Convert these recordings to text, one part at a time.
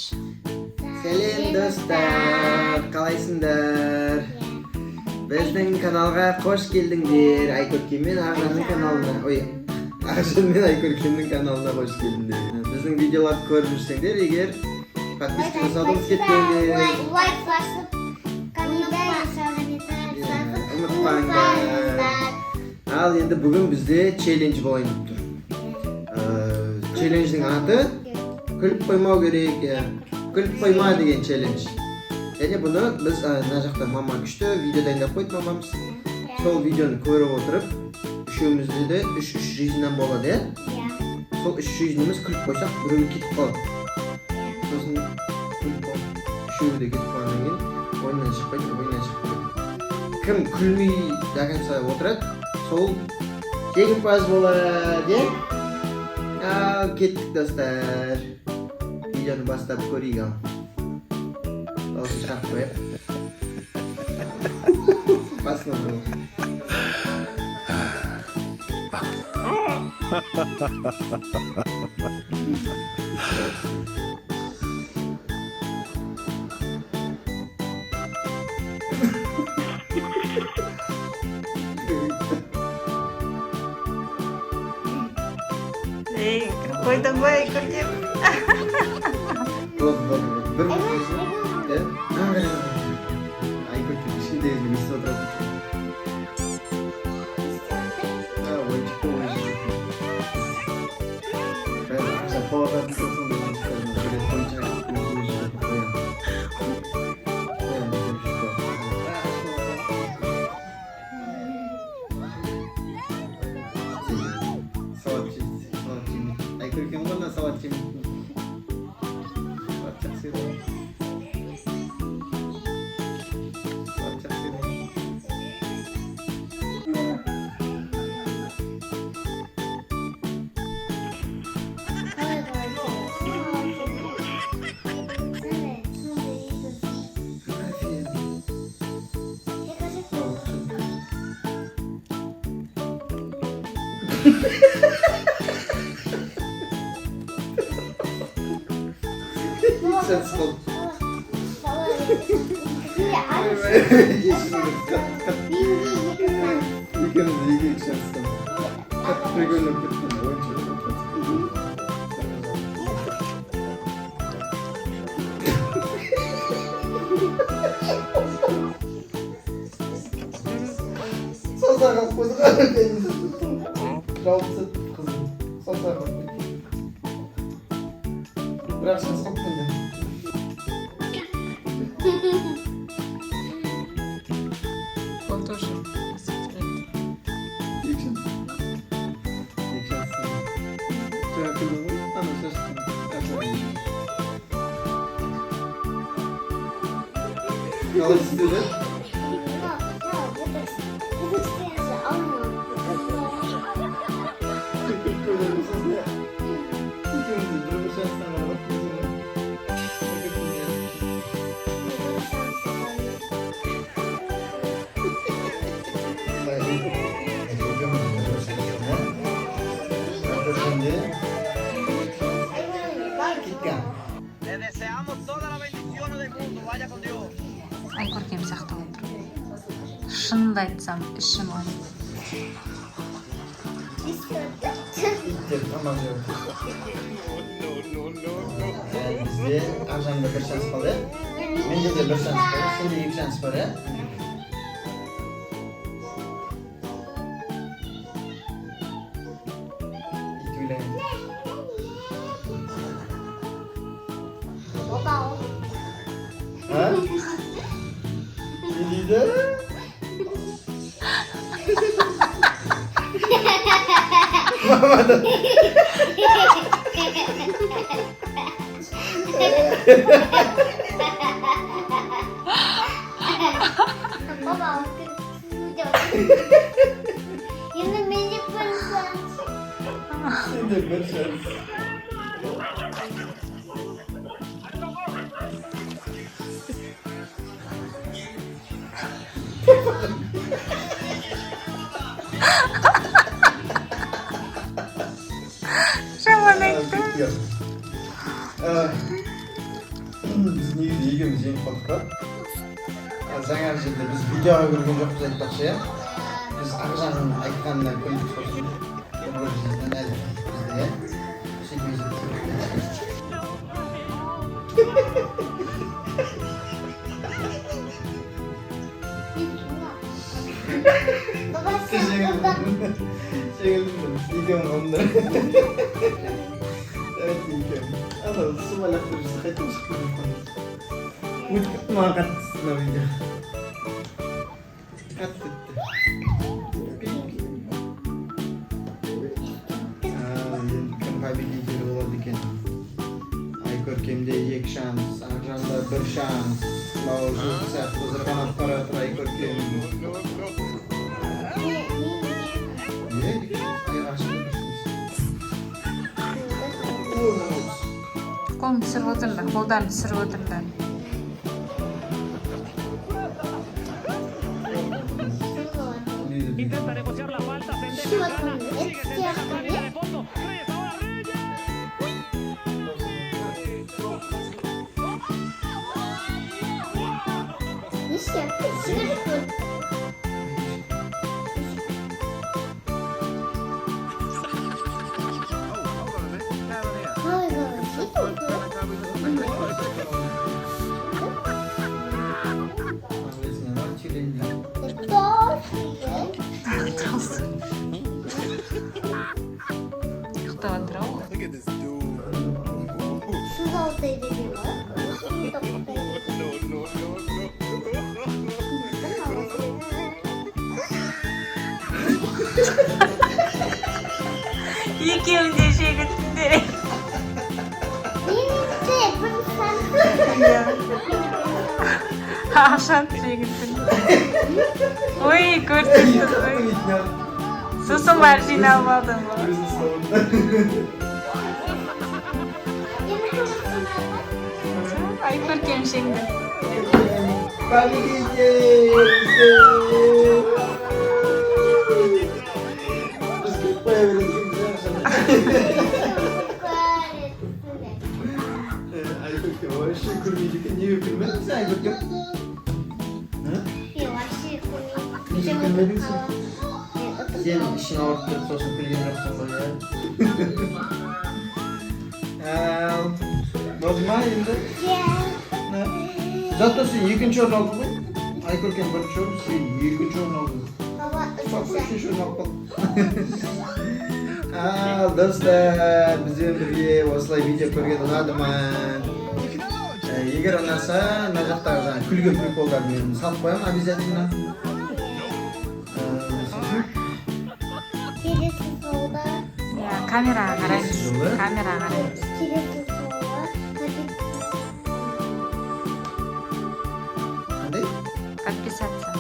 Selam dostlar, қалайсыңдар? Біздің каналға қош келдіңдер. Айкөркем мен Ағжанның каналына. Ағжан мен Айкөркемнің каналына қош келдіңдер. Біздің видеоларды көріп жүрсеңдер, егер подписка жасауды кетпеңдер. Лайк басып, комментарий Ұмытпаңдар. Ал енді бүгін бізде челлендж болайын деп тұр. Челлендждің аты күліп қоймау керек. Күліп қойма деген челлендж. Және бұны біз мына жақта мама күшті видео дайындап қойды мамамыз. Сол видеоны көріп отырып, үшеумізде де үш жизньнен болады, е? Сол үш жизньіміз күліп қойсақ, біреуі кетіп қалады. Сосын күліп қалады. Үшеуі де кетіп қалғаннан кейін ойыннан шықпайды. Кім күлмей до конца отырады, сол жеңімпаз болады, е? Ал кеттік достар. Videonu бастап көрейік ал. Дауысын шығарып қояйық. Басынан бұл. Қойдың ғой көрдем. Bir bakıyorsun. Айкөркем кішкентай кезінде естіп отырады. Ойыншықты ойыншық. Бәрі палататын сосын көреді ойыншық ойыншықты қоямын. Салат жемейді. Айкөркем ғана салат жемейді. Sen sıkıl. Yıkanın iyi geçersin. Kat pregönüm bittin. Sosa kalk koyduk. Elinizi tuttum. Rahatsız kızım. Sosa kalk. Bırak sen sok beni. Он тоже Yıksın. Yıksın. Şöyle kızımı. Ana şaşkın. Yalan istiyorlar. Le deseamos toda la bendición del mundo. Vaya con Dios. Айкөркем сияқты отыр. Шынымды айтсам, ішім ауырады. İttir, tamam yok. Bizde Ағжан'da bir şans var. Mende de bir şans var. Sende iki şans var. İki öyle. Ha? Ne dedi? Mama da. Baba, yine beni pırsan. Sende bir şans. Жаман айтты. Yok. Biz негізі екеуміз жеңіп қалдық та. Жаңа жерде біз видеоға көрген жоқпыз айтпақшы иә. Біз Ақжанның айтқанына көндік сосын. Бір жерден әлі бізді иә. Baba sen burada. Жеңілдім. Екеуім қалдым. Evet екеуім. Ана сумалақ жүрсі қайтып шықпай жатқанбыз. Өтіп маған қатты мына видео. Қатты өтті. Енді кім победитель болады екен? Айкөркемде 2 шанс, Ақжанда 1 шанс. Бауыржан сияқты зырғанап бара жатыр Айкөркем. Не? Қолын түсіріп отырды, қолдарын түсіріп отырды. Intenta negociar la falta, se Şu bakalım. Et siyah de tabii. fondo. Reyes, ahora Reyes. İş yaptı. Sürüp koy. Hayır, Ұйықтап жатыр ау. Şurada olsaydı bir var. Şurada olsaydı. Екеуің де жегіттіңдер. Birinci, bunu sen Ақшаны жегіттің. Ой, көрсеттің. Сосын бар жиналып алдың ғой. Айкөркем жеңді. Айкөркем вообще көрмейді екен. Неге көрмедің сен Айкөркем? Неге көрмедің сен? Сен ішің ауырып тұрып сосын күлген жоқсың ғой иә. Болды ма енді? Зато сен 2-ші орын алдың ғой. Айкөркем 1-ші орын, сен 2-ші орын алдың. Папа 3-ші орын алып қалды. Ал достар, бізбен бірге осылай видео көрген ұнады ма? Егер ұнаса, мына жақтағы жаңағы күлген приколдарды мен салып қоямын обязательно. Келесі солда. Иә, камераға қараймыз. Камераға қараймыз. Келесі солда. Қандай? Подписаться.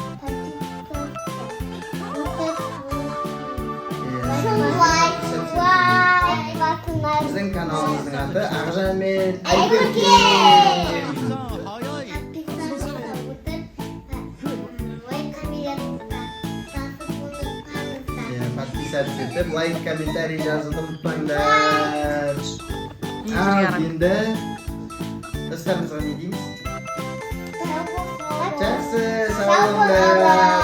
Біздің каналымыздың аты Ақжан мен Айкөркем. Подписаться етіп, лайк, комментарий жазуды ұмытпаңдар. Енді достарымызға не дейміз? Жақсы, сау болыңдар.